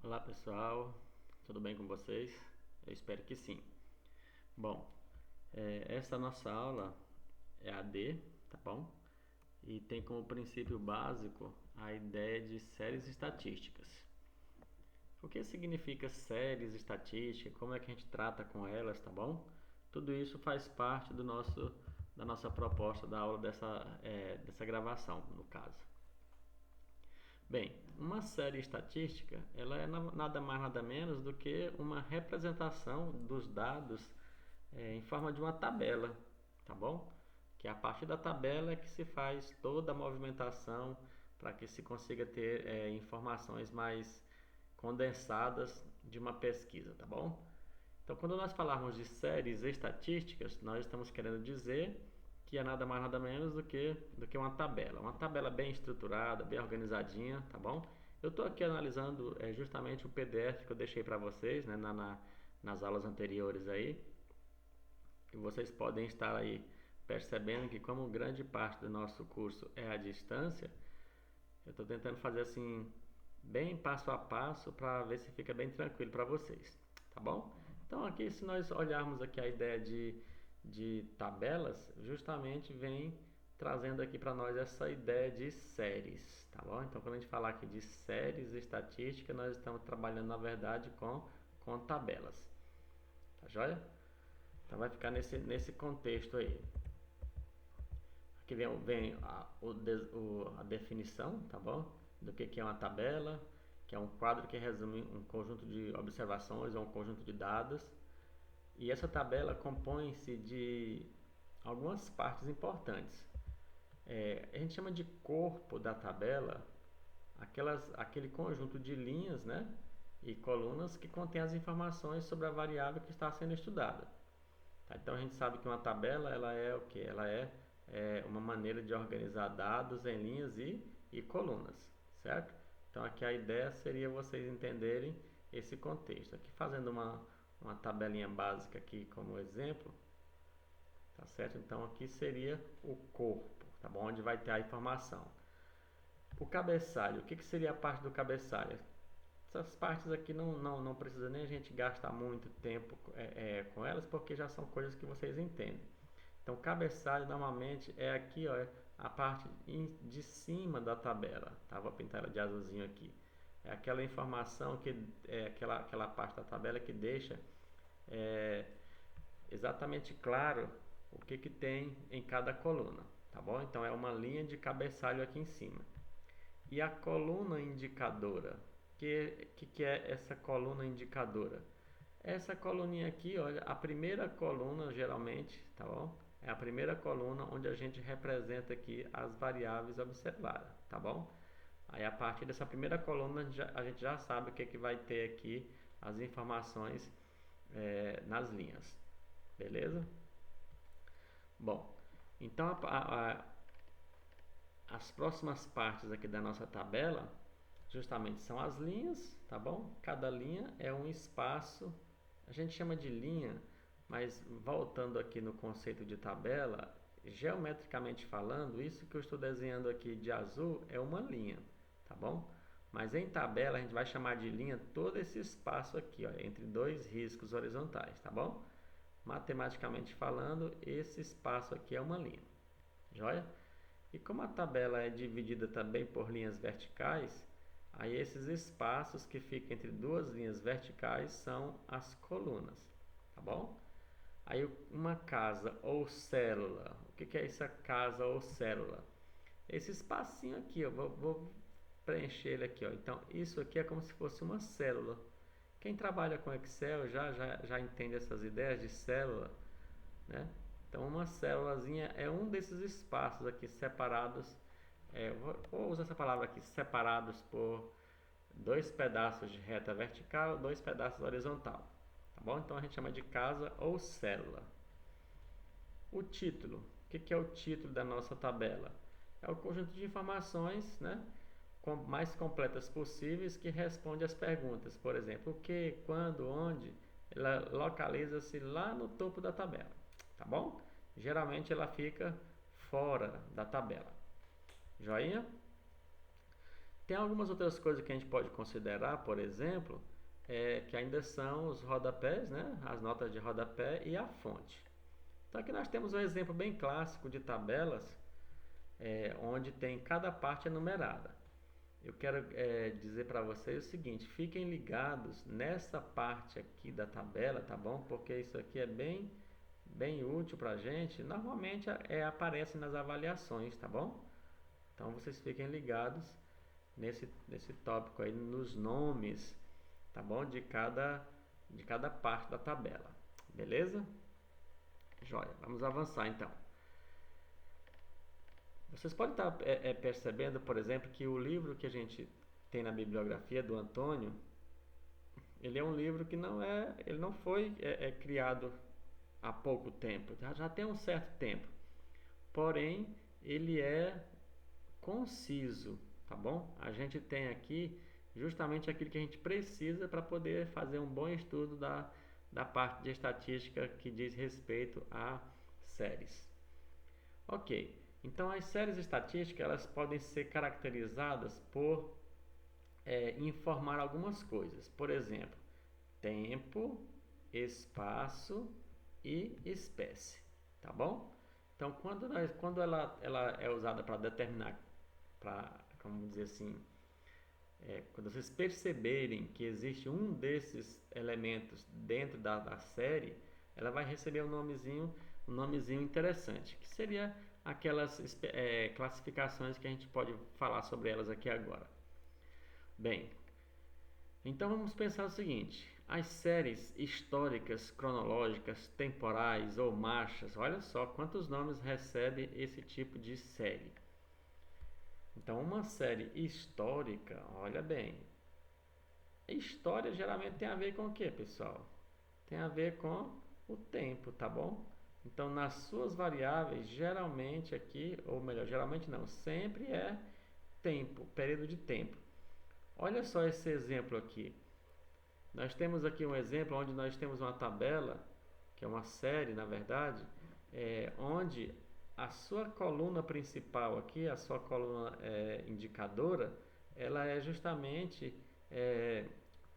Olá pessoal, tudo bem com vocês? Eu espero que sim. Bom, essa nossa aula é AD, tá bom? E tem como princípio básico a ideia de séries estatísticas. O que significa séries estatísticas? Como é que a gente trata com elas, tá bom? Tudo isso faz parte da nossa proposta da aula dessa gravação, no caso. Bem, uma série estatística, ela é nada mais nada menos do que uma representação dos dados em forma de uma tabela, tá bom? Que é a partir da tabela é que se faz toda a movimentação para que se consiga ter informações mais condensadas de uma pesquisa, tá bom? Então, quando nós falarmos de séries estatísticas, nós estamos querendo dizer que é nada mais nada menos do que uma tabela bem estruturada, bem organizadinha, tá bom? Eu estou aqui analisando justamente o PDF que eu deixei para vocês, né, nas aulas anteriores aí, e vocês podem estar aí percebendo que como grande parte do nosso curso é à distância, eu estou tentando fazer assim bem passo a passo para ver se fica bem tranquilo para vocês, tá bom? Então aqui se nós olharmos aqui a ideia de tabelas, justamente vem trazendo aqui para nós essa ideia de séries, tá bom? Então quando a gente falar aqui de séries estatística, nós estamos trabalhando na verdade com tabelas, tá joia? Então vai ficar nesse contexto aí. Aqui vem a definição, tá bom? Do que é uma tabela, que é um quadro que resume um conjunto de observações ou um conjunto de dados. E essa tabela compõe-se de algumas partes importantes. A gente chama de corpo da tabela aquele conjunto de linhas, né, e colunas que contém as informações sobre a variável que está sendo estudada. Tá? Então a gente sabe que uma tabela ela é o que? Ela é uma maneira de organizar dados em linhas e colunas, certo? Então aqui a ideia seria vocês entenderem esse contexto. Aqui fazendo uma tabelinha básica aqui como exemplo, tá certo? Então aqui seria o corpo, tá bom? Onde vai ter a informação. O cabeçalho, o que seria a parte do cabeçalho? Essas partes aqui não precisa nem a gente gastar muito tempo com elas, porque já são coisas que vocês entendem. Então, cabeçalho normalmente é aqui, ó, a parte de cima da tabela. Tá? Vou pintar ela de azulzinho aqui. É aquela informação que é aquela parte da tabela que deixa é, exatamente claro o que tem em cada coluna. Tá bom? Então, é uma linha de cabeçalho aqui em cima. E a coluna indicadora, que é essa coluna indicadora? Essa coluninha aqui, olha, a primeira coluna geralmente, tá bom? É a primeira coluna onde a gente representa aqui as variáveis observadas, tá bom? Aí a partir dessa primeira coluna a gente já sabe o que vai ter aqui as informações nas linhas, beleza? Bom, então as próximas partes aqui da nossa tabela justamente são as linhas, tá bom? Cada linha é um espaço, a gente chama de linha, mas voltando aqui no conceito de tabela, geometricamente falando, isso que eu estou desenhando aqui de azul é uma linha, tá bom? Mas em tabela a gente vai chamar de linha todo esse espaço aqui, ó, entre dois riscos horizontais, tá bom? Matematicamente falando, esse espaço aqui é uma linha, joia? E como a tabela é dividida também por linhas verticais, aí esses espaços que ficam entre duas linhas verticais são as colunas, tá bom? Aí uma casa ou célula, o que é essa casa ou célula? Esse espacinho aqui, eu vou preencher ele aqui, ó. Então isso aqui é como se fosse uma célula. Quem trabalha com Excel já entende essas ideias de célula, né? Então uma célulazinha é um desses espaços aqui separados, vou usar essa palavra aqui, separados por dois pedaços de reta vertical, dois pedaços horizontal, tá bom? Então a gente chama de casa ou célula. O título, o que é o título da nossa tabela? É o conjunto de informações, né, mais completas possíveis que responde às perguntas, por exemplo, o que, quando, onde, ela localiza-se lá no topo da tabela, tá bom? Geralmente ela fica fora da tabela. Joinha? Tem algumas outras coisas que a gente pode considerar, por exemplo, que ainda são os rodapés, né? As notas de rodapé e a fonte. Então aqui nós temos um exemplo bem clássico de tabelas, onde tem cada parte numerada. Eu quero dizer para vocês o seguinte: fiquem ligados nessa parte aqui da tabela, tá bom? Porque isso aqui é bem útil para a gente. Normalmente aparece nas avaliações, tá bom? Então vocês fiquem ligados nesse tópico aí, nos nomes, tá bom? De cada parte da tabela, beleza? Joia, vamos avançar então. Vocês podem estar percebendo, por exemplo, que o livro que a gente tem na bibliografia do Antônio, ele é um livro que ele não foi criado há pouco tempo, já tem um certo tempo. Porém, ele é conciso, tá bom? A gente tem aqui justamente aquilo que a gente precisa para poder fazer um bom estudo da parte de estatística que diz respeito a séries. Ok, então as séries estatísticas elas podem ser caracterizadas por informar algumas coisas. Por exemplo, tempo, espaço e espécie, tá bom? Então, quando ela é usada para determinar, como dizer assim, quando vocês perceberem que existe um desses elementos dentro da série, ela vai receber um nomezinho interessante, que seria aquelas classificações que a gente pode falar sobre elas aqui agora. Bem, então vamos pensar o seguinte: as séries históricas, cronológicas, temporais ou marchas, olha só quantos nomes recebe esse tipo de série. Então, uma série histórica, olha bem, história geralmente tem a ver com o que, pessoal? Tem a ver com o tempo, tá bom? Então, nas suas variáveis, geralmente aqui, ou melhor, geralmente não, sempre é tempo, período de tempo. Olha só esse exemplo aqui. Nós temos aqui um exemplo onde nós temos uma tabela, que é uma série, na verdade, onde a sua coluna principal aqui, a sua coluna indicadora, ela é justamente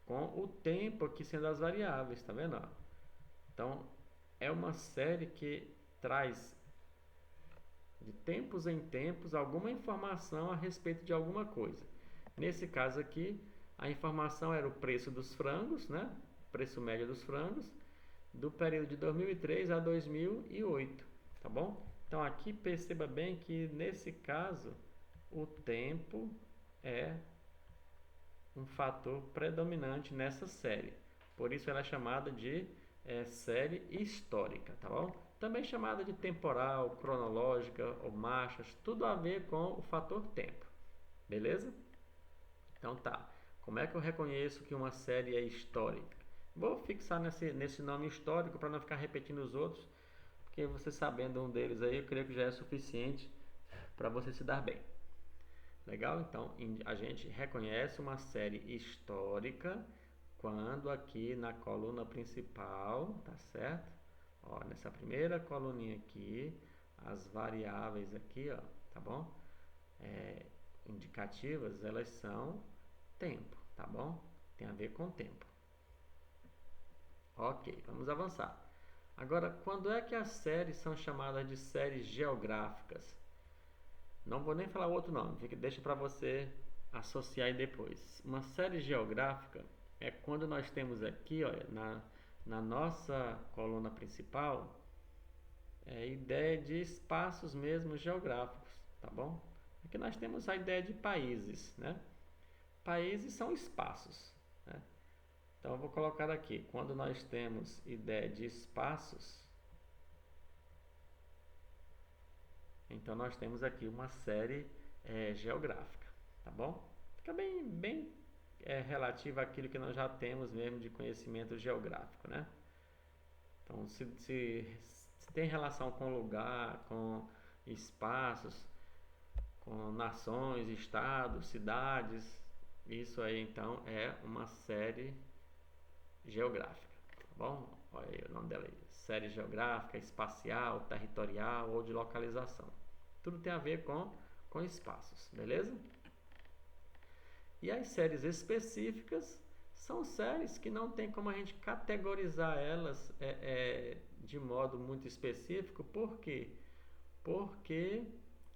com o tempo aqui sendo as variáveis, tá vendo? Então, é uma série que traz de tempos em tempos alguma informação a respeito de alguma coisa. Nesse caso aqui, a informação era o preço dos frangos, né? Preço médio dos frangos, do período de 2003 a 2008, tá bom? Então aqui perceba bem que nesse caso o tempo é um fator predominante nessa série. Por isso ela é chamada de série histórica, tá bom? Também chamada de temporal, cronológica ou marchas, tudo a ver com o fator tempo. Beleza? Então tá. Como é que eu reconheço que uma série é histórica? Vou fixar nesse nome histórico para não ficar repetindo os outros, porque você sabendo um deles aí, eu creio que já é suficiente para você se dar bem. Legal? Então, a gente reconhece uma série histórica quando aqui na coluna principal, tá certo? Ó, nessa primeira coluninha aqui, as variáveis aqui, ó, tá bom? Indicativas, elas são tempo, tá bom? Tem a ver com tempo. Ok, vamos avançar. Agora, quando é que as séries são chamadas de séries geográficas? Não vou nem falar o outro nome, deixa para você associar aí depois. Uma série geográfica é quando nós temos aqui, olha, na nossa coluna principal, a ideia de espaços mesmo geográficos, tá bom? Aqui nós temos a ideia de países, né? Países são espaços, né? Então eu vou colocar aqui, quando nós temos ideia de espaços, então nós temos aqui uma série geográfica, tá bom? Fica bem relativa àquilo que nós já temos mesmo de conhecimento geográfico, né? Então se tem relação com lugar, com espaços, com nações, estados, cidades, isso aí então é uma série geográfica, tá bom? Olha aí o nome dela aí, série geográfica, espacial, territorial ou de localização. Tudo tem a ver com espaços, beleza? E as séries específicas são séries que não tem como a gente categorizar elas de modo muito específico. Por quê? Porque,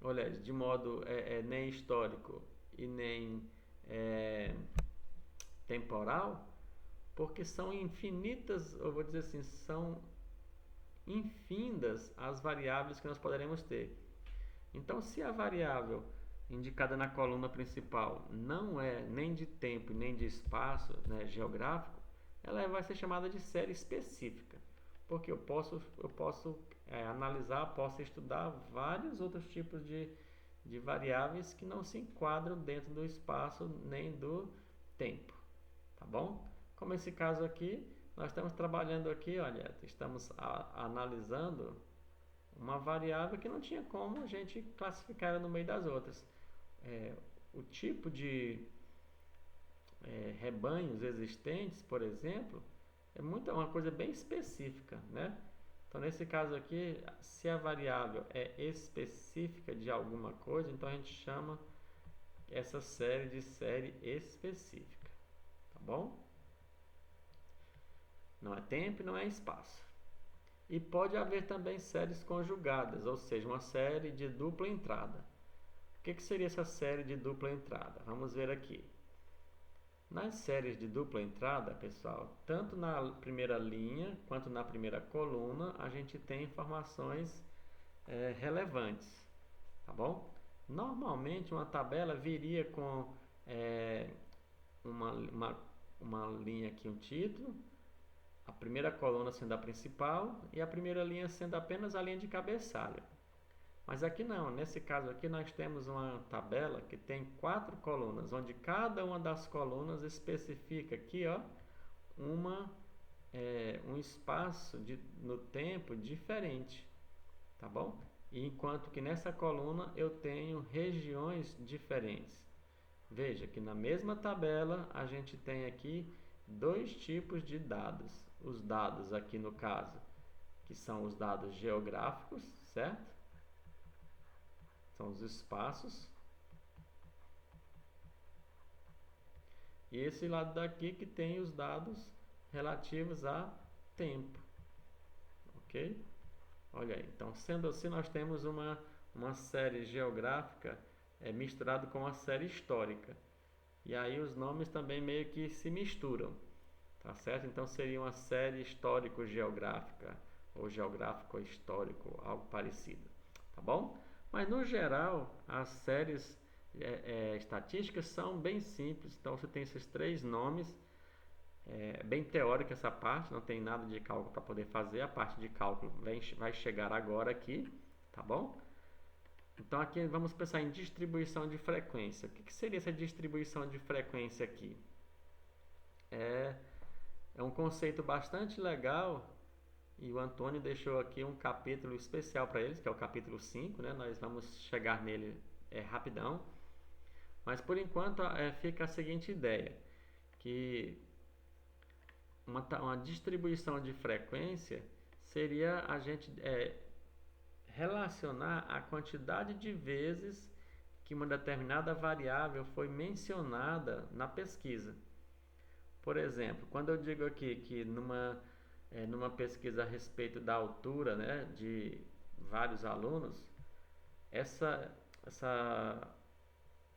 olha, de modo nem histórico e nem temporal, porque são infinitas, eu vou dizer assim, são infindas as variáveis que nós poderemos ter. Então, se a variável indicada na coluna principal não é nem de tempo nem de espaço, né, geográfico, ela vai ser chamada de série específica, porque eu posso analisar, posso estudar vários outros tipos de variáveis que não se enquadram dentro do espaço nem do tempo, tá bom? Como esse caso aqui, nós estamos trabalhando aqui, olha, estamos analisando uma variável que não tinha como a gente classificar ela no meio das outras. O tipo de rebanhos existentes, por exemplo, uma coisa bem específica, né? Então, nesse caso aqui, se a variável é específica de alguma coisa, então a gente chama essa série de série específica, tá bom? Não é tempo e não é espaço. E pode haver também séries conjugadas, ou seja, uma série de dupla entrada. O que seria essa série de dupla entrada? Vamos ver aqui. Nas séries de dupla entrada, pessoal, tanto na primeira linha quanto na primeira coluna, a gente tem informações relevantes, tá bom? Normalmente uma tabela viria com uma linha aqui, um título, a primeira coluna sendo a principal e a primeira linha sendo apenas a linha de cabeçalho. Mas aqui não, nesse caso aqui nós temos uma tabela que tem 4 colunas, onde cada uma das colunas especifica aqui, ó, um espaço no tempo diferente, tá bom? E enquanto que nessa coluna eu tenho regiões diferentes. Veja que na mesma tabela a gente tem aqui 2 tipos de dados. Os dados aqui no caso, que são os dados geográficos, certo? São os espaços. E esse lado daqui que tem os dados relativos a tempo. Ok? Olha aí. Então, sendo assim, nós temos uma série geográfica misturado com uma série histórica. E aí os nomes também meio que se misturam. Tá certo? Então seria uma série histórico-geográfica ou geográfico-histórico, algo parecido. Tá bom? Mas no geral, as séries estatísticas são bem simples. Então você tem esses 3 nomes. Bem teórica essa parte, não tem nada de cálculo para poder fazer. A parte de cálculo vai chegar agora aqui. Tá bom? Então aqui vamos pensar em distribuição de frequência. O que seria essa distribuição de frequência aqui? É um conceito bastante legal e o Antônio deixou aqui um capítulo especial para eles, que é o capítulo 5, né? Nós vamos chegar nele rapidão. Mas por enquanto fica a seguinte ideia, que uma distribuição de frequência seria a gente relacionar a quantidade de vezes que uma determinada variável foi mencionada na pesquisa. Por exemplo, quando eu digo aqui que numa pesquisa a respeito da altura, né, de vários alunos, essa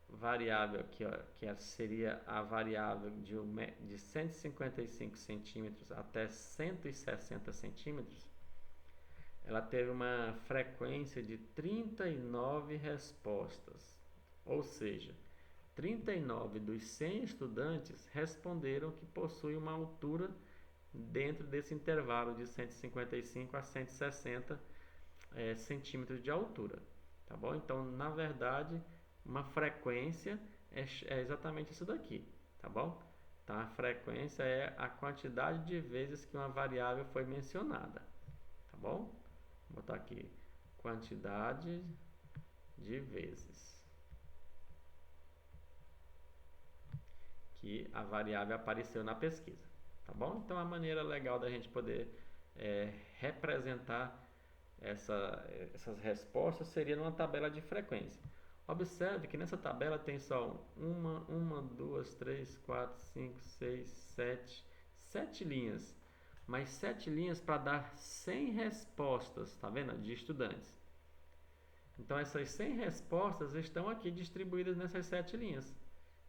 variável aqui, ó, seria a variável de 155 centímetros até 160 centímetros, ela teve uma frequência de 39 respostas, ou seja, 39 dos 100 estudantes responderam que possui uma altura dentro desse intervalo de 155 a 160 centímetros de altura, tá bom? Então, na verdade, uma frequência é exatamente isso daqui, tá bom? Então, a frequência é a quantidade de vezes que uma variável foi mencionada, tá bom? Vou botar aqui, quantidade de vezes que a variável apareceu na pesquisa, tá bom? Então, a maneira legal da gente poder representar essas respostas seria numa tabela de frequência. Observe que nessa tabela tem só uma, duas, três, quatro, cinco, seis, sete linhas. Mas 7 linhas para dar 100 respostas, tá vendo? De estudantes. Então essas 100 respostas estão aqui distribuídas nessas 7 linhas.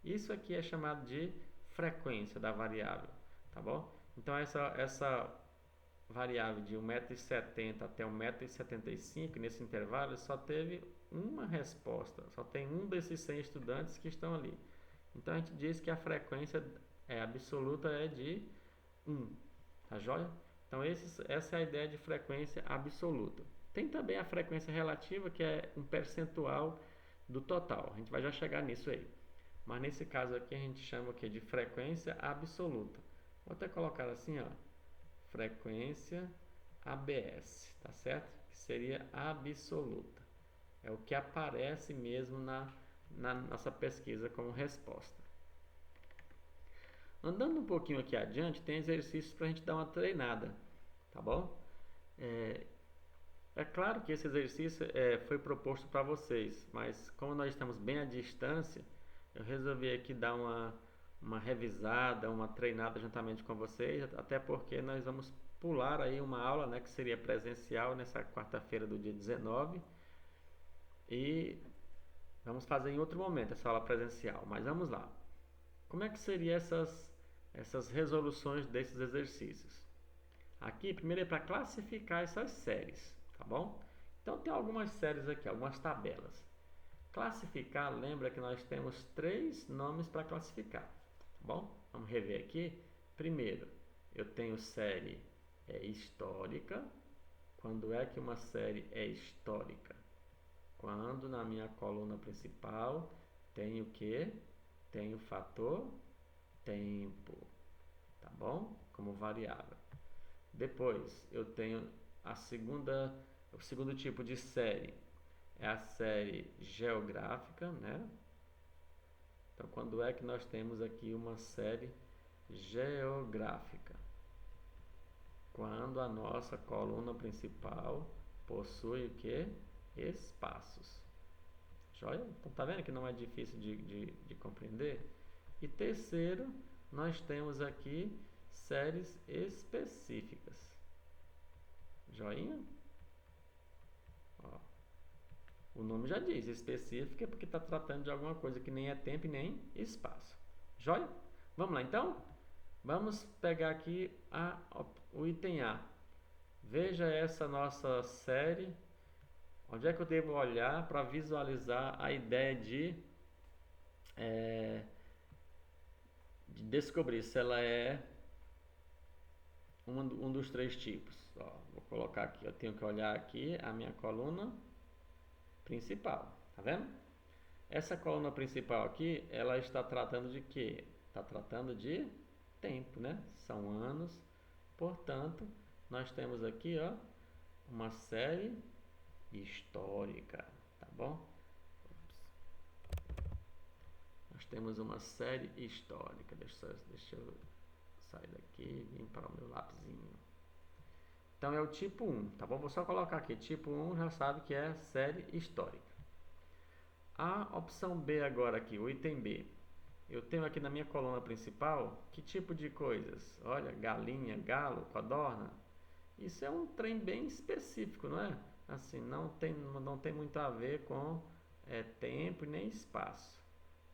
Isso aqui é chamado de frequência da variável, tá bom? Então essa variável de 1,70 m até 1,75 m, nesse intervalo, só teve uma resposta, só tem um desses 100 estudantes que estão ali. Então a gente diz que a frequência absoluta é de 1, tá joia? Então essa é a ideia de frequência absoluta. Tem também a frequência relativa, que é um percentual do total, a gente vai já chegar nisso aí. Mas nesse caso aqui a gente chama aqui de frequência absoluta. Vou até colocar assim, ó, frequência ABS, tá certo? Que seria absoluta. É o que aparece mesmo na nossa pesquisa como resposta. Andando um pouquinho aqui adiante, tem exercícios para a gente dar uma treinada, tá bom? É claro que esse exercício foi proposto para vocês, mas como nós estamos bem à distância, eu resolvi aqui dar uma revisada, uma treinada juntamente com vocês, até porque nós vamos pular aí uma aula, né, que seria presencial nessa quarta-feira do dia 19, e vamos fazer em outro momento essa aula presencial, mas vamos lá. Como é que seriam essas resoluções desses exercícios? Aqui, primeiro é para classificar essas séries, tá bom? Então tem algumas séries aqui, algumas tabelas. Classificar, lembra que nós temos 3 nomes para classificar, tá bom? Vamos rever aqui. Primeiro, eu tenho série histórica. Quando é que uma série é histórica? Quando na minha coluna principal tem o que? Tem o fator tempo, tá bom? Como variável. Depois eu tenho o segundo tipo de série, é a série geográfica, né? Então, quando é que nós temos aqui uma série geográfica? Quando a nossa coluna principal possui o que? Espaços. Joia? Então, tá vendo que não é difícil de compreender? E terceiro, nós temos aqui séries específicas. Joinha? Ó, o nome já diz, específica, porque está tratando de alguma coisa que nem é tempo e nem espaço. Joia? Vamos lá então? Vamos pegar aqui o item A. Veja essa nossa série. Onde é que eu devo olhar para visualizar a ideia de descobrir se ela é um dos 3 tipos? Ó, vou colocar aqui, eu tenho que olhar aqui a minha coluna principal, tá vendo? Essa coluna principal aqui, ela está tratando de quê? Está tratando de tempo, né? São anos, portanto, nós temos aqui, ó, uma série histórica, tá bom? Nós temos uma série histórica. Deixa eu sair daqui e vir para o meu lapisinho. Então é o tipo 1, tá bom? Vou só colocar aqui, tipo 1 já sabe que é série histórica. A opção B agora aqui, o item B. Eu tenho aqui na minha coluna principal, que tipo de coisas? Olha, galinha, galo, codorna. Isso é um trem bem específico, não é? Assim, não tem muito a ver com tempo e nem espaço.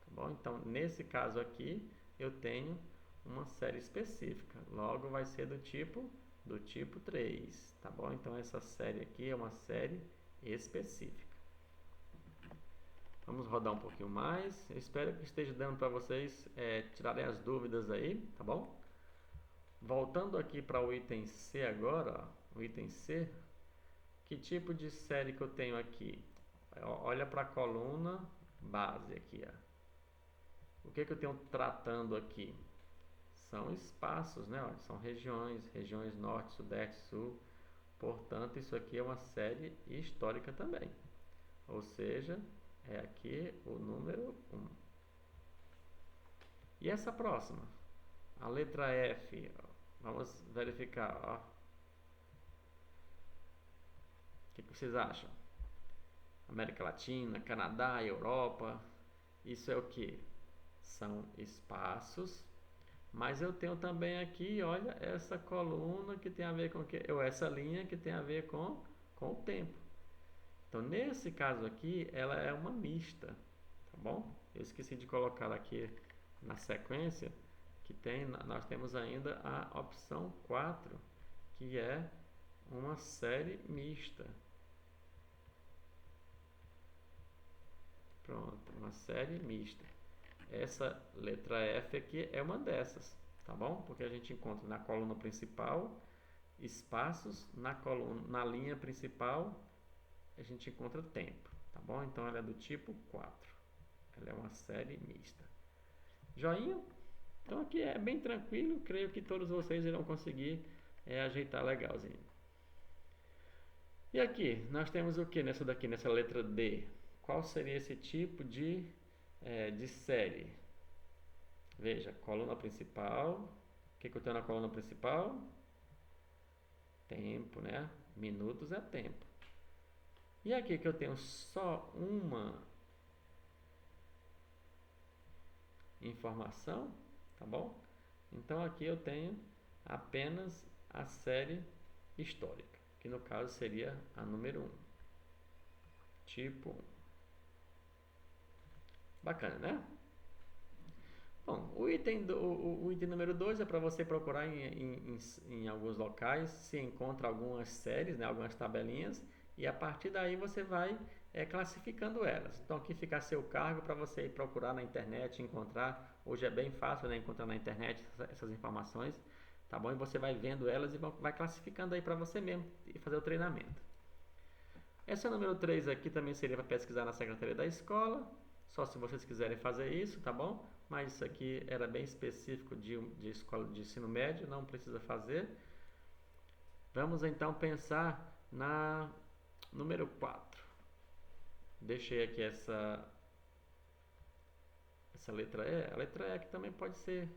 Tá bom? Então, nesse caso aqui, eu tenho uma série específica. Logo, vai ser do tipo 3. Tá bom? Então, essa série aqui é uma série específica. Vamos rodar um pouquinho mais. Eu espero que esteja dando para vocês tirarem as dúvidas aí, tá bom? Voltando aqui para o item C agora, ó, o item C, que tipo de série que eu tenho aqui? Olha para a coluna base aqui, ó. O que eu tenho tratando aqui? São espaços, né? Olha, são regiões norte, sudeste, sul. Portanto, isso aqui é uma série histórica também. Ou seja, é aqui o número 1. E essa próxima? A letra F, ó. Vamos verificar, ó. O que vocês acham? América Latina, Canadá, Europa. Isso é o que? São espaços. Mas eu tenho também aqui, olha, essa coluna que tem a ver com o quê? Ou essa linha que tem a ver com o tempo. Então, nesse caso aqui, ela é uma mista, tá bom? Eu esqueci de colocar aqui na sequência que nós temos ainda a opção 4, que é uma série mista. Pronto, uma série mista. Essa letra F aqui é uma dessas, tá bom? Porque a gente encontra na coluna principal espaços, na linha principal a gente encontra tempo, tá bom? Então ela é do tipo 4. Ela é uma série mista. Joinha? Então aqui é bem tranquilo, creio que todos vocês irão conseguir ajeitar legalzinho. E aqui, nós temos o que nessa daqui, nessa letra D? Qual seria esse tipo de série? Veja, coluna principal. O que eu tenho na coluna principal? Tempo, né? Minutos é tempo. E aqui que eu tenho só uma informação, tá bom? Então aqui eu tenho apenas a série histórica, que no caso seria a número 1. Tipo 1. Bacana, né? Bom, o item número 2 é para você procurar em alguns locais se encontra algumas séries, né, algumas tabelinhas, e a partir daí você vai classificando elas. Então aqui fica a seu cargo para você ir procurar na internet, encontrar. Hoje é bem fácil, né, encontrar na internet essas informações, tá bom? E você vai vendo elas e vai classificando aí para você mesmo e fazer o treinamento. Essa número 3 aqui também seria para pesquisar na secretaria da escola, só se vocês quiserem fazer isso, tá bom? Mas isso aqui era bem específico de escola de ensino médio, não precisa fazer. Vamos então pensar na número 4. Deixei aqui essa letra E. A letra E aqui também pode ser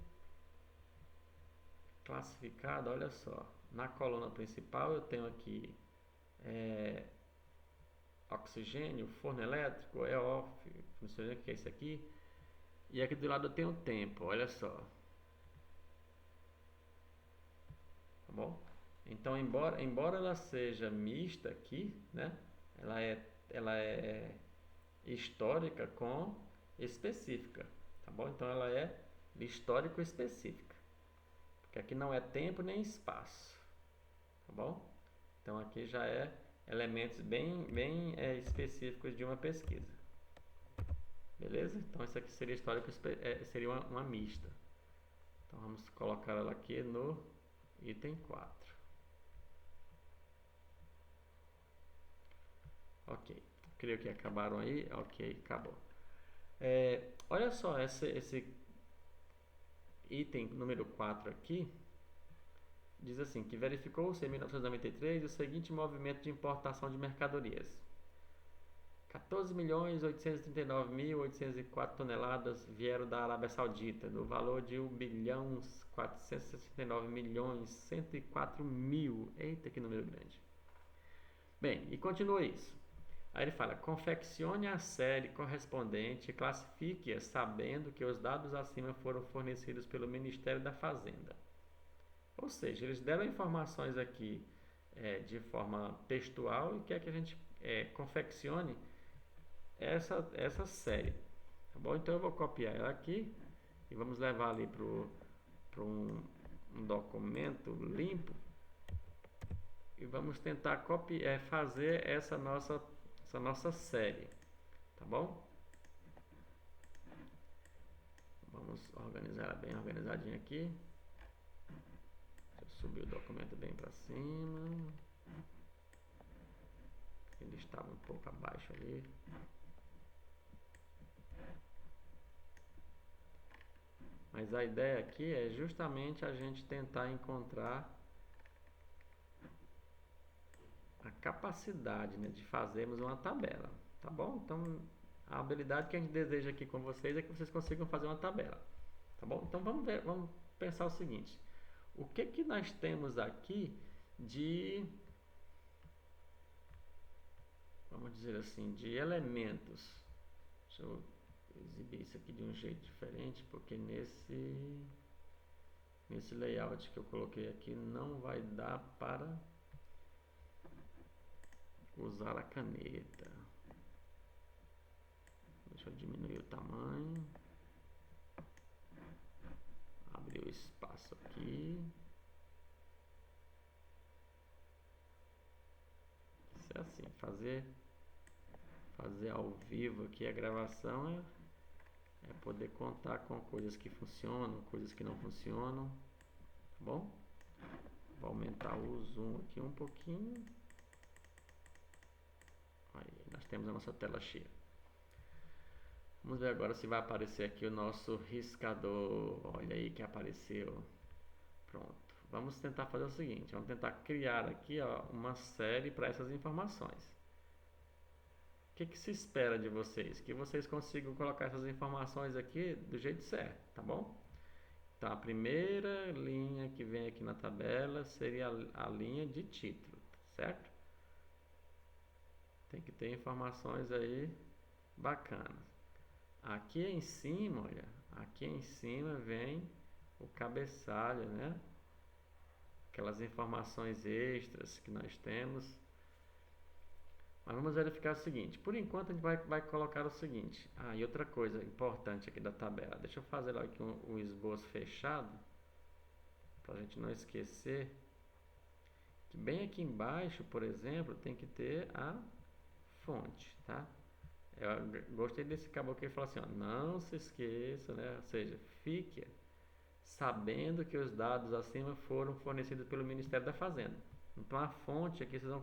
classificada, olha só. Na coluna principal eu tenho aqui oxigênio, forno elétrico, off, funciona, o que é isso aqui? E aqui do lado eu tenho tempo, olha só. Tá bom? Então, embora ela seja mista aqui, né? Ela é histórica com específica, tá bom? Então ela é histórico específica. Porque aqui não é tempo nem espaço, tá bom? Então aqui já é elementos bem específicos de uma pesquisa. Beleza? Então isso aqui seria histórico, seria uma mista. Então vamos colocar ela aqui no item 4. Ok, creio que acabaram aí. Ok, acabou. Olha só, esse item número 4 aqui diz assim, que verificou-se em 1993 o seguinte movimento de importação de mercadorias. 14.839.804 toneladas vieram da Arábia Saudita, no valor de 1.469.104.000. Eita, que número grande. Bem, e continua isso. Aí ele fala, confeccione a série correspondente e classifique-a sabendo que os dados acima foram fornecidos pelo Ministério da Fazenda. Ou seja, eles deram informações aqui de forma textual e quer que a gente confeccione essa série. Tá bom? Então eu vou copiar ela aqui e vamos levar ali para um documento limpo e vamos tentar fazer essa nossa série, tá bom? Vamos organizar ela bem organizadinha aqui. Deixa eu subir o documento bem para cima. Ele estava um pouco abaixo ali. Mas a ideia aqui é justamente a gente tentar encontrar a capacidade, né, de fazermos uma tabela, tá bom? Então, a habilidade que a gente deseja aqui com vocês é que vocês consigam fazer uma tabela, tá bom? Então, vamos pensar o seguinte. O que nós temos aqui vamos dizer assim, de elementos. Deixa eu exibir isso aqui de um jeito diferente, porque nesse layout que eu coloquei aqui não vai dar para usar a caneta. Deixa eu diminuir o tamanho, abrir o espaço aqui. Isso é assim, fazer ao vivo aqui a gravação é poder contar com coisas que funcionam, coisas que não funcionam, tá bom? Vou aumentar o zoom aqui um pouquinho. Aí, nós temos a nossa tela cheia. Vamos ver agora se vai aparecer aqui o nosso riscador. Olha aí que apareceu. Pronto. Vamos tentar fazer o seguinte, vamos tentar criar aqui, ó, uma série para essas informações. O que se espera de vocês? Que vocês consigam colocar essas informações aqui do jeito certo, tá bom? Então, a primeira linha que vem aqui na tabela seria a linha de título, certo? Tem que ter informações aí bacanas. Aqui em cima, olha, aqui em cima vem o cabeçalho, né? Aquelas informações extras que nós temos. Mas vamos verificar o seguinte, por enquanto a gente vai colocar o seguinte. E outra coisa importante aqui da tabela, deixa eu fazer aqui um esboço fechado, para a gente não esquecer, que bem aqui embaixo, por exemplo, tem que ter a fonte, tá? Eu gostei desse cabo aqui, ele falou assim, ó, não se esqueça, né? Ou seja, fique sabendo que os dados acima foram fornecidos pelo Ministério da Fazenda. Então a fonte aqui vocês vou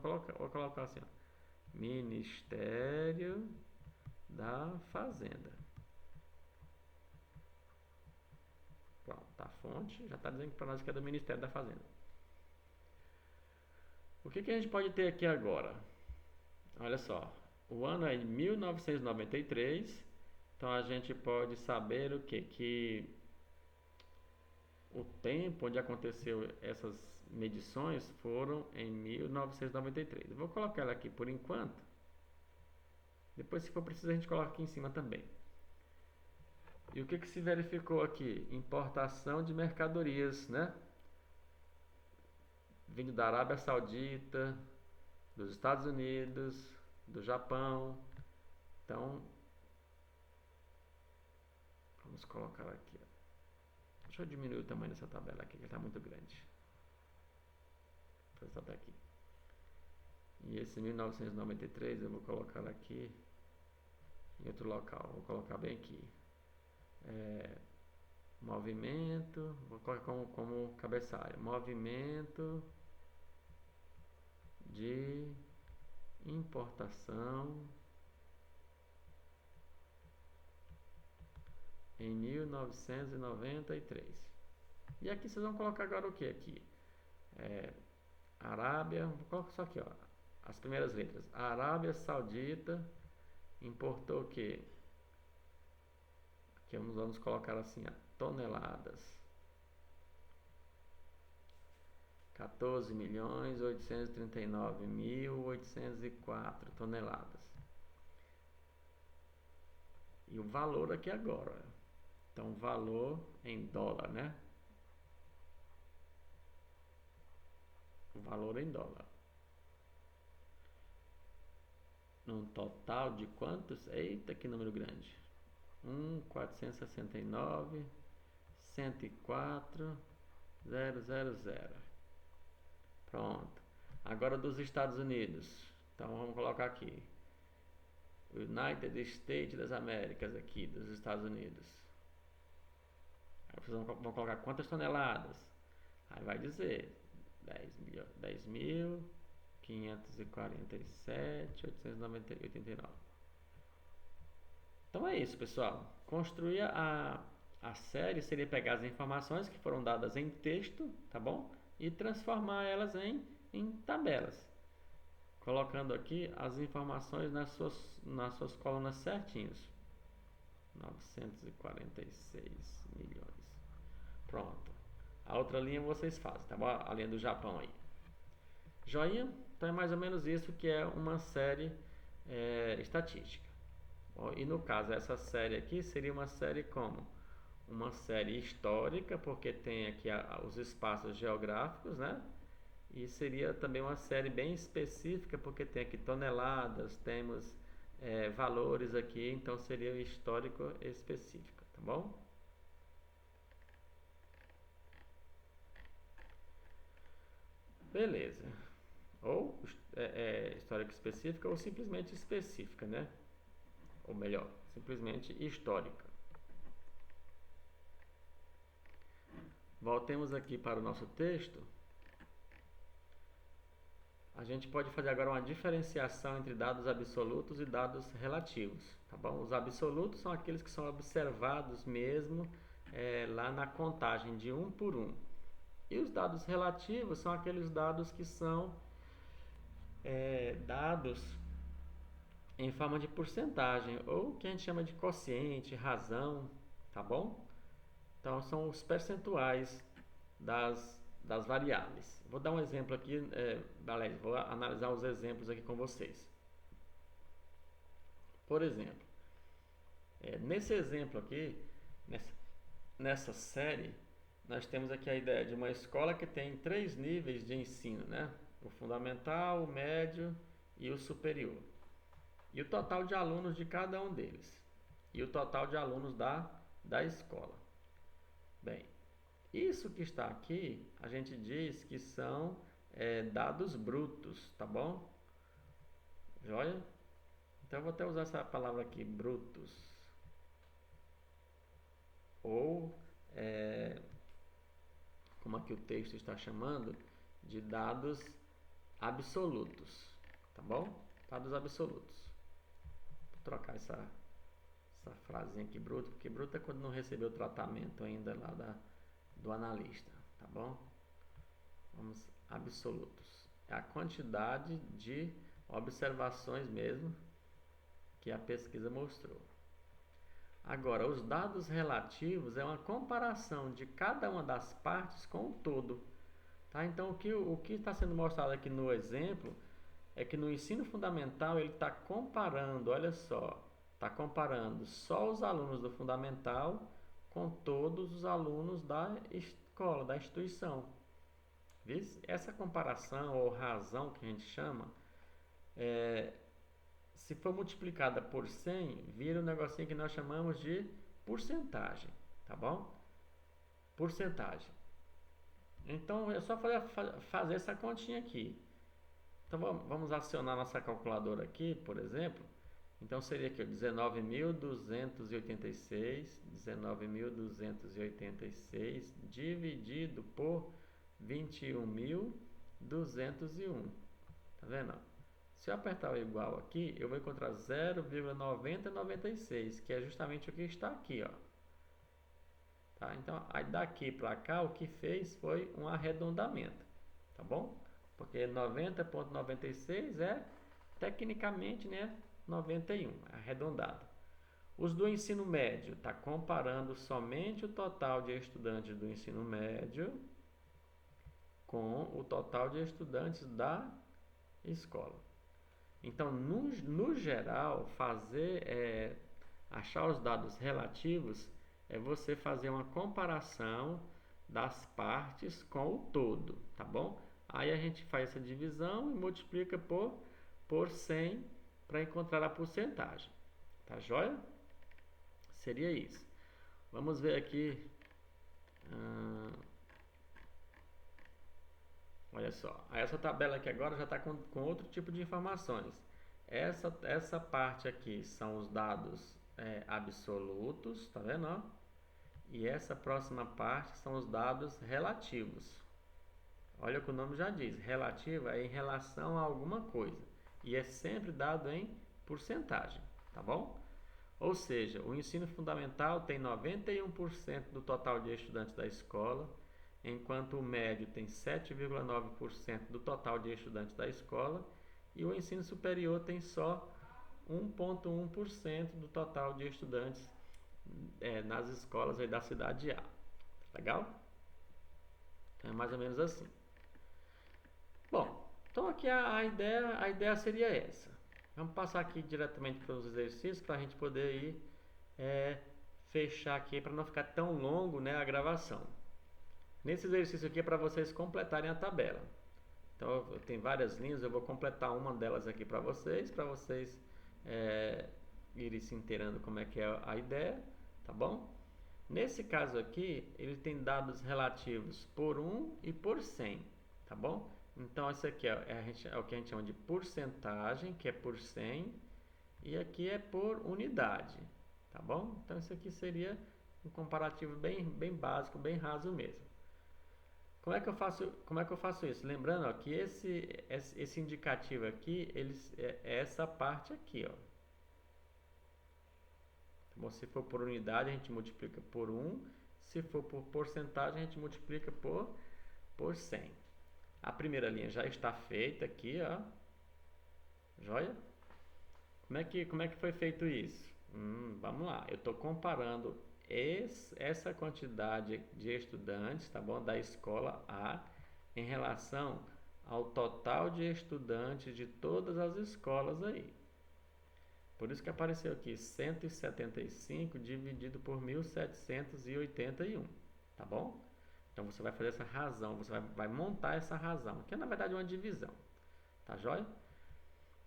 colocar assim, ó, Ministério da Fazenda. Pronto, a fonte já está dizendo para nós que é do Ministério da Fazenda. O que a gente pode ter aqui agora? Olha só, o ano é 1993, então a gente pode saber o que? Que o tempo onde aconteceu essas medições foram em 1993. Eu vou colocar ela aqui por enquanto. Depois, se for preciso, a gente coloca aqui em cima também. E o que se verificou aqui? Importação de mercadorias, né? Vindo da Arábia Saudita, dos Estados Unidos, do Japão. Então, vamos colocar aqui. Deixa eu diminuir o tamanho dessa tabela aqui, que está muito grande. Vou até aqui. E esse 1993 eu vou colocar aqui em outro local. Vou colocar bem aqui. Movimento, vou colocar como cabeçalho. Movimento de importação em 1993. E aqui vocês vão colocar agora o que aqui? Arábia, vou colocar só aqui, ó, as primeiras letras. A Arábia Saudita importou o que? Aqui vamos colocar assim, ó, toneladas. 14.839.804 toneladas. E o valor aqui agora. Então, valor em dólar, né? O valor em dólar. Num total de quantos? Eita, que número grande. 469, 104, 000. Pronto. Agora dos Estados Unidos. Então vamos colocar aqui. United States das Américas aqui, dos Estados Unidos. Aí vocês vão colocar quantas toneladas? Aí vai dizer 10.547.889. Então é isso, pessoal. Construir a série seria pegar as informações que foram dadas em texto, tá bom? E transformar elas em tabelas. Colocando aqui as informações nas suas colunas certinhos. 946 milhões. Pronto. A outra linha vocês fazem, tá bom? A linha do Japão aí. Joinha? Então é mais ou menos isso que é uma série estatística. Bom, e no caso, essa série aqui seria uma série como? Uma série histórica, porque tem aqui os espaços geográficos, né? E seria também uma série bem específica, porque tem aqui toneladas, temos valores aqui, então seria histórico específico, tá bom? Beleza. Ou histórico específica ou simplesmente específica, né? Ou melhor, simplesmente histórica. Voltemos aqui para o nosso texto. A gente pode fazer agora uma diferenciação entre dados absolutos e dados relativos, tá bom? Os absolutos são aqueles que são observados mesmo lá na contagem de um por um. E os dados relativos são aqueles dados que são dados em forma de porcentagem, ou que a gente chama de quociente, razão, tá bom? Então, são os percentuais das variáveis. Vou dar um exemplo aqui, vou analisar os exemplos aqui com vocês. Por exemplo, nesse exemplo aqui, nessa série, nós temos aqui a ideia de uma escola que tem 3 níveis de ensino, né? O fundamental, o médio e o superior. E o total de alunos de cada um deles. E o total de alunos da escola. Bem, isso que está aqui, a gente diz que são dados brutos, tá bom? Joia? Então eu vou até usar essa palavra aqui, brutos. Ou, como aqui o texto está chamando, de dados absolutos, tá bom? Dados absolutos. Vou trocar essa frasinha aqui, bruto, porque bruto é quando não recebeu o tratamento ainda lá do analista, tá bom? Vamos, absolutos. É a quantidade de observações mesmo que a pesquisa mostrou. Agora, os dados relativos é uma comparação de cada uma das partes com o todo. Tá? Então, o que está sendo mostrado aqui no exemplo é que no ensino fundamental ele está comparando, olha só, está comparando só os alunos do fundamental com todos os alunos da escola, da instituição. Essa comparação ou razão que a gente chama, se for multiplicada por 100, vira um negocinho que nós chamamos de porcentagem, tá bom? Porcentagem. Então é só fazer essa continha aqui. Então vamos acionar nossa calculadora aqui, por exemplo. Então seria aqui 19.286 dividido por 21.201. Tá vendo? Se eu apertar o igual aqui, eu vou encontrar 0,9096, que é justamente o que está aqui, ó. Tá? Então, aí daqui para cá, o que fez foi um arredondamento, tá bom? Porque 90,96 é, tecnicamente, né, 91, arredondado. Os do ensino médio, está comparando somente o total de estudantes do ensino médio com o total de estudantes da escola. Então, no geral, achar os dados relativos é você fazer uma comparação das partes com o todo, tá bom? Aí a gente faz essa divisão e multiplica por 100 para encontrar a porcentagem, tá joia? Seria isso. Vamos ver aqui. Olha só, essa tabela aqui agora já está com outro tipo de informações. Essa parte aqui são os dados absolutos, tá vendo? Ó? E essa próxima parte são os dados relativos. Olha o que o nome já diz, relativo é em relação a alguma coisa. E é sempre dado em porcentagem, tá bom? Ou seja, o ensino fundamental tem 91% do total de estudantes da escola, enquanto o médio tem 7,9% do total de estudantes da escola e o ensino superior tem só 1,1% do total de estudantes nas escolas aí da cidade A. Legal? Então é mais ou menos assim. Bom, então aqui a ideia seria essa. Vamos passar aqui diretamente para os exercícios para a gente poder ir fechar aqui para não ficar tão longo, né, a gravação. Nesse exercício aqui é para vocês completarem a tabela. Então tem várias linhas, eu vou completar uma delas aqui para vocês irem se inteirando como é que é a ideia, tá bom? Nesse caso aqui, ele tem dados relativos por 1 e por 100, tá bom? Então isso aqui é o que a gente chama de porcentagem, que é por 100, e aqui é por unidade, tá bom? Então isso aqui seria um comparativo bem básico, bem raso mesmo. Como é que eu faço isso? Lembrando, ó, que esse indicativo aqui, é essa parte aqui, ó. Então, se for por unidade, a gente multiplica por 1. Se for por porcentagem, a gente multiplica por 100. A primeira linha já está feita aqui, ó. Joia? Como é que foi feito isso? Vamos lá. Eu estou comparando essa quantidade de estudantes, tá bom, da escola A em relação ao total de estudantes de todas as escolas aí. Por isso que apareceu aqui 175 dividido por 1781, tá bom? Então você vai fazer essa razão, você vai montar essa razão, que é na verdade uma divisão, tá joia?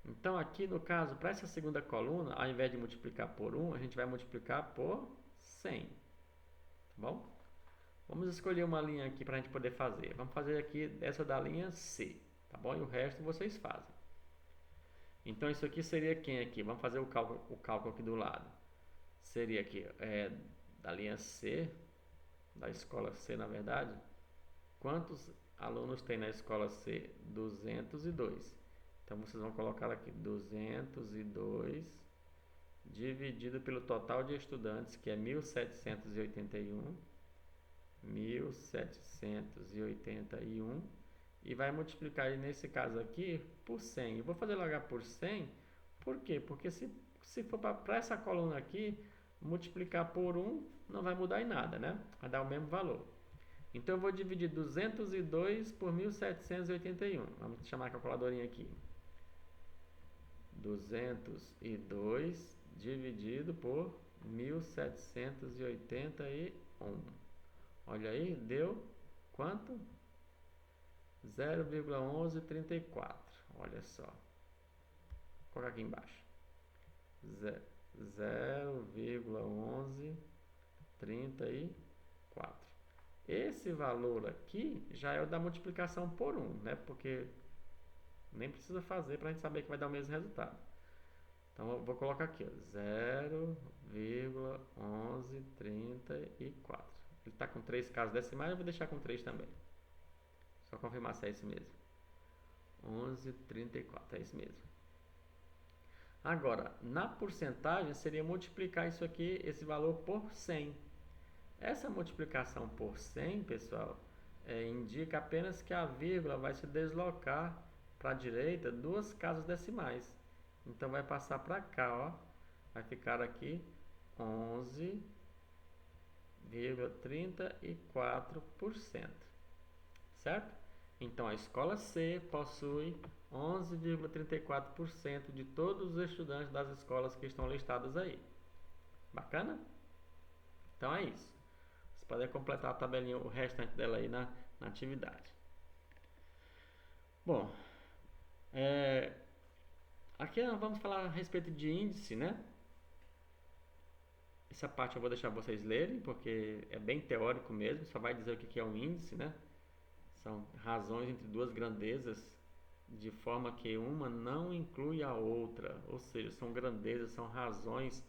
Então aqui no caso, para essa segunda coluna, ao invés de multiplicar por 1, a gente vai multiplicar por 100, tá bom? Vamos escolher uma linha aqui para a gente poder fazer. Vamos fazer aqui essa da linha C, tá bom? E o resto vocês fazem. Então isso aqui seria quem aqui? Vamos fazer o cálculo aqui do lado. Seria aqui, da linha C, da escola C na verdade. Quantos alunos tem na escola C? 202. Então vocês vão colocar aqui 202 dividido pelo total de estudantes, que é 1781. 1781. E vai multiplicar nesse caso aqui por 100. Eu vou fazer logo por 100, por quê? Porque se for para essa coluna aqui, multiplicar por 1 não vai mudar em nada, né? Vai dar o mesmo valor. Então eu vou dividir 202 por 1781. Vamos chamar a calculadorinha aqui. 202 dividido por 1781. Olha aí, deu quanto? 0,1134. Olha só. Vou colocar aqui embaixo. 0,1134. Esse valor aqui já é o da multiplicação por 1, né? Porque nem precisa fazer para a gente saber que vai dar o mesmo resultado. Então eu vou colocar aqui, 0,1134. Ele está com 3 casas decimais, eu vou deixar com 3 também. Só confirmar se é isso mesmo. 11,34, é isso mesmo. Agora, na porcentagem, seria multiplicar isso aqui, esse valor por 100. Essa multiplicação por 100, pessoal, indica apenas que a vírgula vai se deslocar para a direita 2 casas decimais. Então, vai passar para cá, ó. Vai ficar aqui 11,34%. Certo? Então, a escola C possui 11,34% de todos os estudantes das escolas que estão listadas aí. Bacana? Então é isso. Você pode completar a tabelinha, o restante dela aí na atividade. Bom, aqui nós vamos falar a respeito de índice, né? Essa parte eu vou deixar vocês lerem, porque é bem teórico mesmo, só vai dizer o que é um índice, né? São razões entre duas grandezas, de forma que uma não inclui a outra, ou seja, são grandezas, são razões,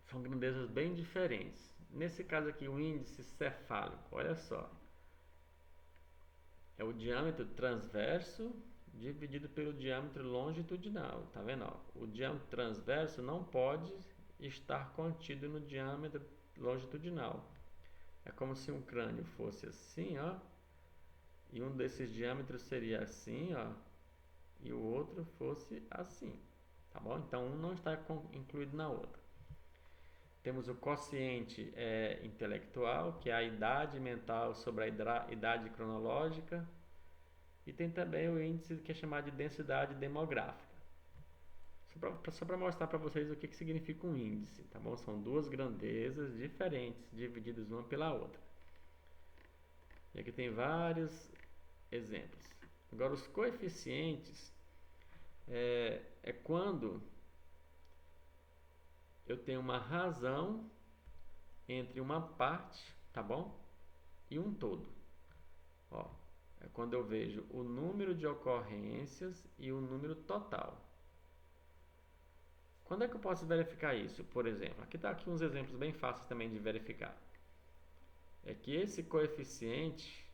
são grandezas bem diferentes. Nesse caso aqui, o índice cefálico, olha só, é o diâmetro transverso dividido pelo diâmetro longitudinal, tá vendo? Ó? O diâmetro transverso não pode estar contido no diâmetro longitudinal. É como se um crânio fosse assim, ó, e um desses diâmetros seria assim, ó, e o outro fosse assim, tá bom? Então, um não está incluído na outra. Temos o quociente intelectual, que é a idade mental sobre a idade cronológica. E tem também o índice que é chamado de densidade demográfica. Só para mostrar para vocês o que significa um índice, tá bom? São duas grandezas diferentes, divididas uma pela outra. E aqui tem vários exemplos. Agora, os coeficientes é quando eu tenho uma razão entre uma parte, tá bom? E um todo. Ó, é quando eu vejo o número de ocorrências e o número total. Quando é que eu posso verificar isso? Por exemplo, aqui está uns exemplos bem fáceis também de verificar. É que esse coeficiente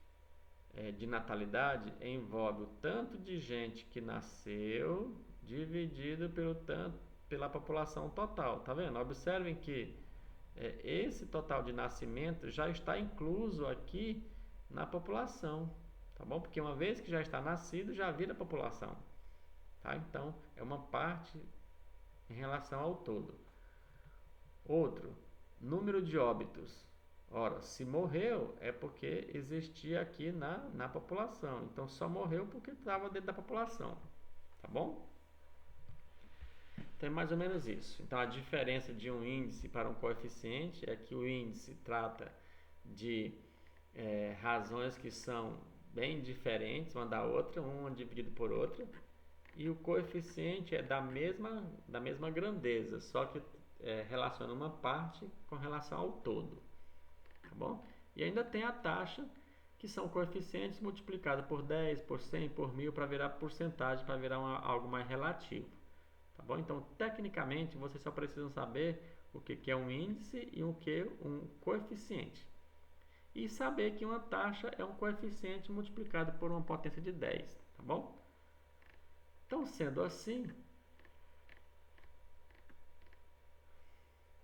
de natalidade envolve o tanto de gente que nasceu dividido pela população total. Tá vendo? Observem que esse total de nascimento já está incluso aqui na população, tá bom? Porque uma vez que já está nascido, já vira população, tá? Então, é uma parte em relação ao todo. Outro, número de óbitos. Ora, se morreu é porque existia aqui na população. Então, só morreu porque estava dentro da população, tá bom? Então, é mais ou menos isso. Então, a diferença de um índice para um coeficiente é que o índice trata de razões que são bem diferentes uma da outra, uma dividido por outra, e o coeficiente é da mesma grandeza, só que relaciona uma parte com relação ao todo, tá bom? E ainda tem a taxa, que são coeficientes multiplicados por 10, por 100, por 1000, para virar porcentagem, para virar algo mais relativo, tá bom? Então, tecnicamente, vocês só precisam saber o que é um índice e o que é um coeficiente. E saber que uma taxa é um coeficiente multiplicado por uma potência de 10, tá bom? Então, sendo assim,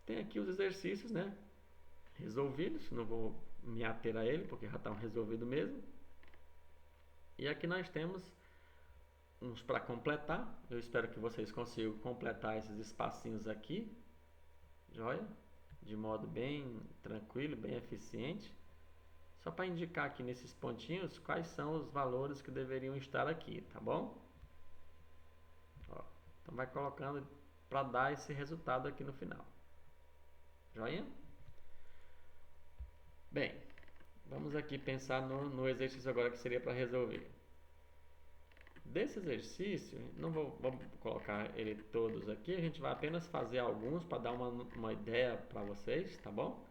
tem aqui os exercícios, né, resolvidos. Não vou me ater a ele, porque já estão resolvidos mesmo. E aqui nós temos uns para completar. Eu espero que vocês consigam completar esses espacinhos aqui, joia? De modo bem tranquilo, bem eficiente. Só para indicar aqui nesses pontinhos quais são os valores que deveriam estar aqui, tá bom? Ó, então vai colocando para dar esse resultado aqui no final. Joinha? Bem, vamos aqui pensar no exercício agora que seria para resolver. Desse exercício, não vamos colocar ele todos aqui, a gente vai apenas fazer alguns para dar uma ideia para vocês, tá bom?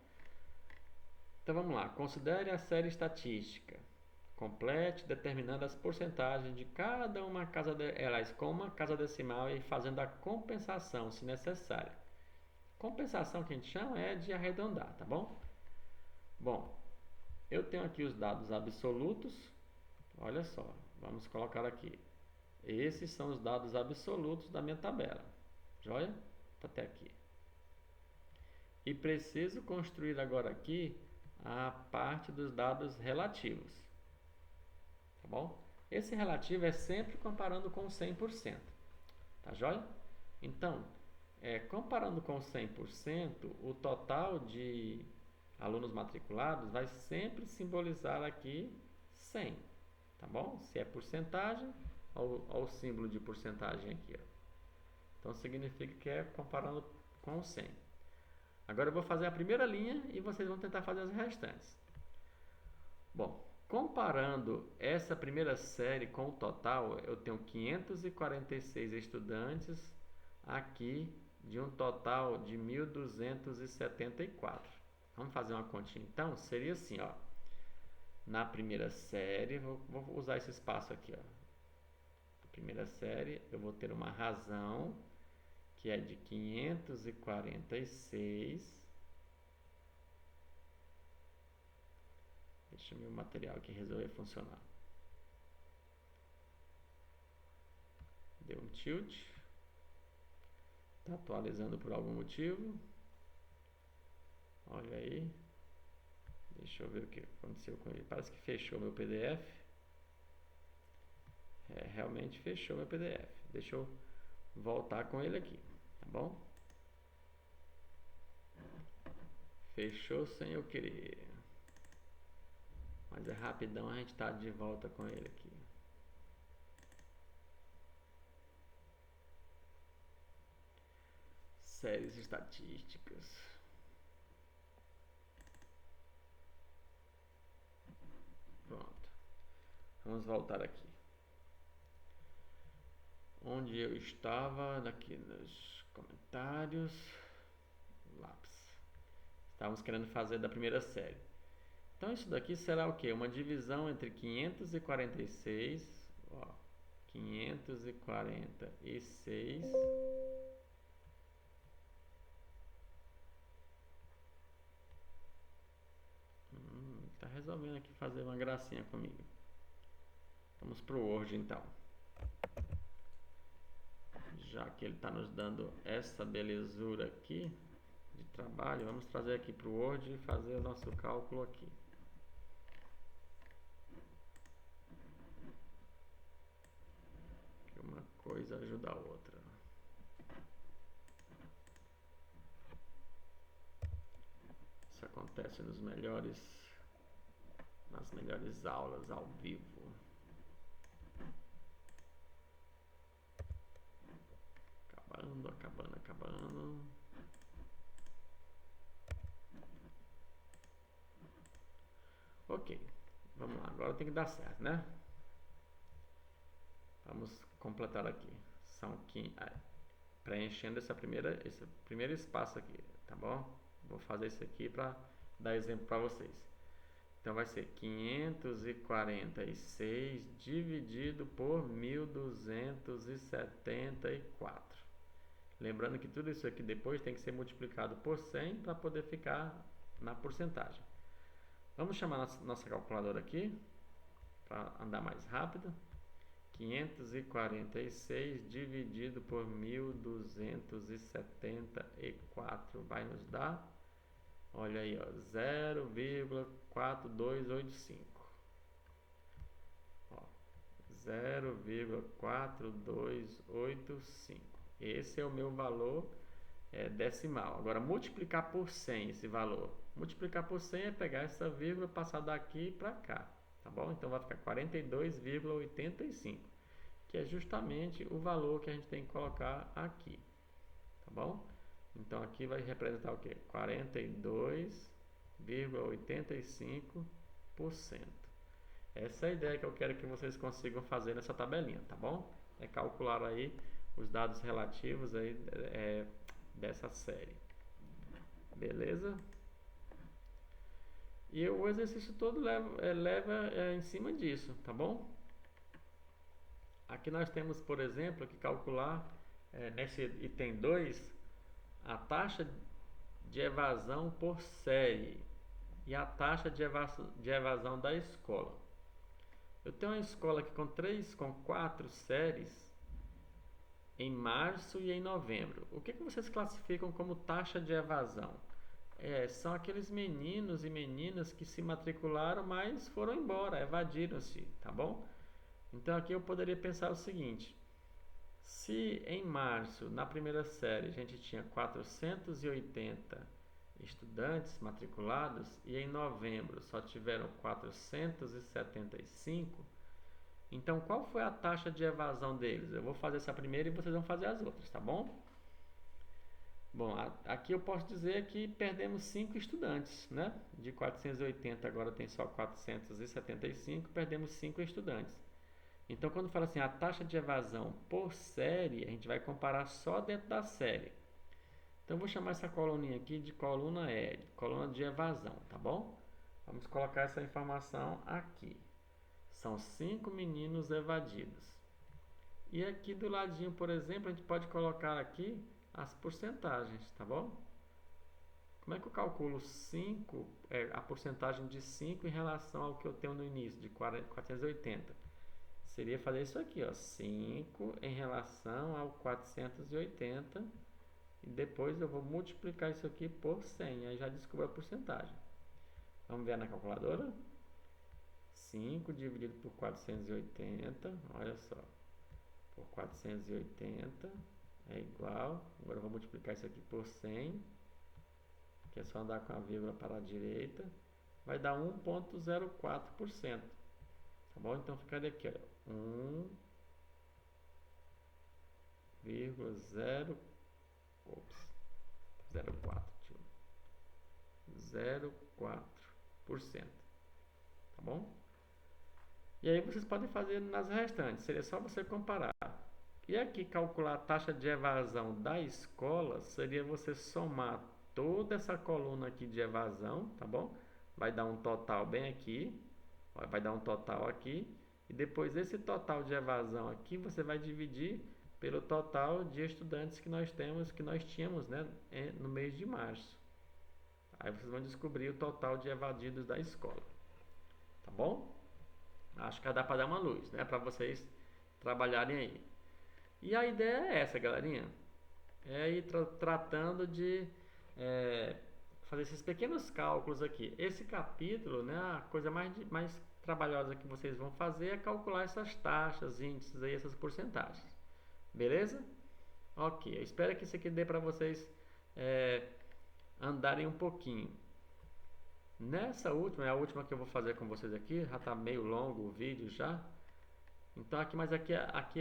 Então vamos lá, considere a série estatística. Complete determinando as porcentagens de cada uma com uma casa decimal e fazendo a compensação, se necessário. Compensação que a gente chama é de arredondar, tá bom? Bom, eu tenho aqui os dados absolutos. Olha só, vamos colocar aqui. Esses são os dados absolutos da minha tabela. Joia? Tá até aqui. E preciso construir agora aqui a parte dos dados relativos. Tá bom? Esse relativo é sempre comparando com 100%. Tá joia? Então, comparando com 100%, o total de alunos matriculados vai sempre simbolizar aqui 100. Tá bom? Se é porcentagem, olha o símbolo de porcentagem aqui. Ó. Então, significa que é comparando com 100. Agora eu vou fazer a primeira linha e vocês vão tentar fazer as restantes. Bom, comparando essa primeira série com o total, eu tenho 546 estudantes aqui de um total de 1.274. Vamos fazer uma continha então? Seria assim, ó. Na primeira série, vou usar esse espaço aqui, ó. Na primeira série, eu vou ter uma razão que é de 546. Deixa o meu material aqui resolver funcionar. Deu um tilt. Está atualizando por algum motivo. Olha aí. Deixa eu ver o que aconteceu com ele. Parece que fechou meu PDF. Realmente fechou meu PDF. Deixa eu voltar com ele aqui. Tá bom? Fechou sem eu querer. Mas é rapidão, a gente está de volta com ele aqui. séries estatísticas. Pronto. Vamos voltar aqui. Onde eu estava, aqui nos comentários. Lápis. Estávamos querendo fazer da primeira série. Então isso daqui será o quê? Uma divisão entre 546, ó, 546 tá resolvendo aqui fazer uma gracinha comigo. Vamos para o Word então. Já que ele está nos dando essa belezura aqui de trabalho, vamos trazer aqui para o Word e fazer o nosso cálculo aqui. Que uma coisa ajuda a outra. Isso acontece nas melhores aulas ao vivo. Acabando. Ok, vamos lá, agora tem que dar certo, né? Vamos completar aqui. São preenchendo esse primeiro espaço aqui, tá bom? Vou fazer isso aqui para dar exemplo para vocês. Então vai ser 546 dividido por 1274. Lembrando que tudo isso aqui depois tem que ser multiplicado por 100 para poder ficar na porcentagem. Vamos chamar nossa calculadora aqui para andar mais rápido. 546 dividido por 1274 vai nos dar, olha aí, 0,4285. 0,4285. Esse é o meu valor decimal. Agora, multiplicar por 100 esse valor. Multiplicar por 100 é pegar essa vírgula e passar daqui para cá. Tá bom? Então, vai ficar 42,85. Que é justamente o valor que a gente tem que colocar aqui. Tá bom? Então, aqui vai representar o quê? 42,85%. Essa é a ideia que eu quero que vocês consigam fazer nessa tabelinha, tá bom? É calcular aí os dados relativos aí, dessa série. Beleza? E o exercício todo leva em cima disso, tá bom? Aqui nós temos, por exemplo, que calcular nesse item 2 a taxa de evasão por série e a taxa de evasão da escola. Eu tenho uma escola aqui com 4 séries em março e em novembro. O que vocês classificam como taxa de evasão? São aqueles meninos e meninas que se matricularam, mas foram embora, evadiram-se, tá bom? Então aqui eu poderia pensar o seguinte: se em março, na primeira série, a gente tinha 480 estudantes matriculados e em novembro só tiveram 475, então qual foi a taxa de evasão deles? Eu vou fazer essa primeira e vocês vão fazer as outras, tá bom? Bom, aqui eu posso dizer que perdemos 5 estudantes, né? De 480 agora tem só 475, perdemos 5 estudantes. Então, quando fala assim, a taxa de evasão por série, a gente vai comparar só dentro da série. Então, eu vou chamar essa coluninha aqui de coluna E, coluna de evasão, tá bom? Vamos colocar essa informação aqui. São 5 meninos evadidos. E aqui do ladinho, por exemplo, a gente pode colocar aqui as porcentagens, tá bom? Como é que eu calculo a porcentagem de 5 em relação ao que eu tenho no início, de 480? Seria fazer isso aqui, ó, 5 em relação ao 480 e depois eu vou multiplicar isso aqui por 100, aí já descubro a porcentagem. Vamos ver na calculadora? 5 dividido por 480, olha só, por 480 é igual, agora eu vou multiplicar isso aqui por 100, que é só andar com a vírgula para a direita, vai dar 1,04%. Tá bom? Então ficaria aqui, ó, 1,0. 0,4%. Tá bom? E aí vocês podem fazer nas restantes, seria só você comparar. E aqui calcular a taxa de evasão da escola seria você somar toda essa coluna aqui de evasão, tá bom? Vai dar um total bem aqui, vai dar um total aqui, e depois esse total de evasão aqui você vai dividir pelo total de estudantes que nós tínhamos, né, no mês de março. Aí vocês vão descobrir o total de evadidos da escola, tá bom? Acho que dá para dar uma luz, né, para vocês trabalharem aí. E a ideia é essa, galerinha, é ir tratando de fazer esses pequenos cálculos aqui. Esse capítulo, né, a coisa mais trabalhosa que vocês vão fazer é calcular essas taxas, índices aí, essas porcentagens. Beleza? Ok, eu espero que isso aqui dê para vocês andarem um pouquinho. Nessa última, é a última que eu vou fazer com vocês aqui, já está meio longo o vídeo já. Então aqui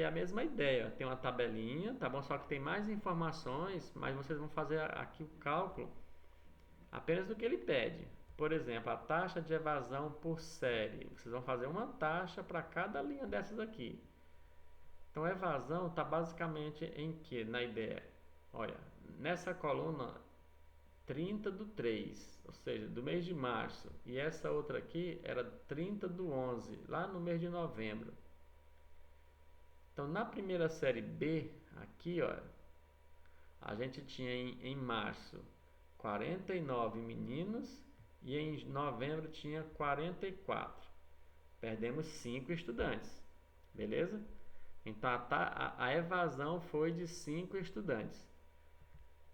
é a mesma ideia, tem uma tabelinha, tá bom? Só que tem mais informações, mas vocês vão fazer aqui o cálculo apenas do que ele pede. Por exemplo, a taxa de evasão por série, vocês vão fazer uma taxa para cada linha dessas aqui. Então a evasão está basicamente em que? Na ideia, olha, nessa coluna 30/3, ou seja, do mês de março, e essa outra aqui era 30/11, lá no mês de novembro. Então, na primeira série B, aqui, ó, a gente tinha em março 49 meninos e em novembro tinha 44. Perdemos 5 estudantes, beleza? Então, a evasão foi de 5 estudantes.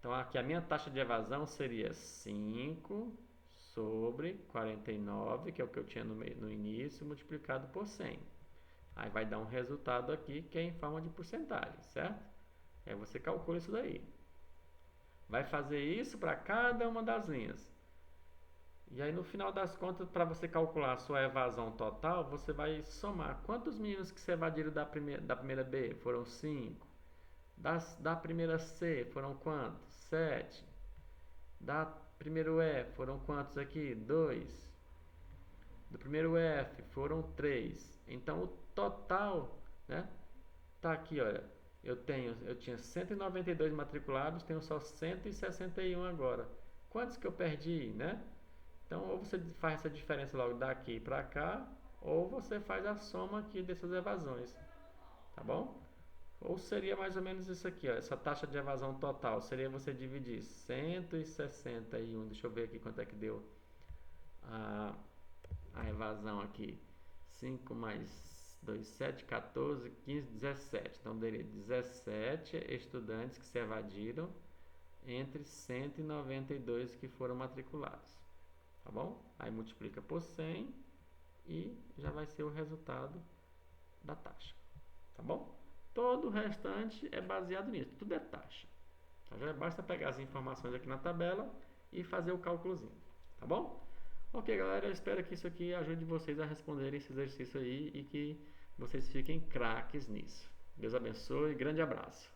Então, aqui a minha taxa de evasão seria 5 sobre 49, que é o que eu tinha no início, multiplicado por 100. Aí vai dar um resultado aqui que é em forma de porcentagem, certo? Aí você calcula isso daí. Vai fazer isso para cada uma das linhas. E aí no final das contas, para você calcular a sua evasão total, você vai somar quantos meninos que se evadiram da primeira B? Foram 5. Da primeira C foram quantos? 7. Da primeiro E foram quantos aqui? 2. Do primeiro F foram 3. Então o total, né, tá aqui, olha. Eu tinha 192 matriculados, tenho só 161 agora. Quantos que eu perdi, né? Então ou você faz essa diferença logo daqui para cá, ou você faz a soma aqui dessas evasões, tá bom? Ou seria mais ou menos isso aqui, ó, essa taxa de evasão total seria você dividir 161, deixa eu ver aqui quanto é que deu a evasão aqui, 5 mais 2, 7, 14, 15, 17. Então, daria 17 estudantes que se evadiram entre 192 que foram matriculados. Tá bom? Aí multiplica por 100 e já vai ser o resultado da taxa. Tá bom? Todo o restante é baseado nisso. Tudo é taxa. Tá? Já basta pegar as informações aqui na tabela e fazer o cálculozinho. Tá bom? Ok, galera, eu espero que isso aqui ajude vocês a responderem esse exercício aí e que vocês fiquem craques nisso. Deus abençoe, grande abraço.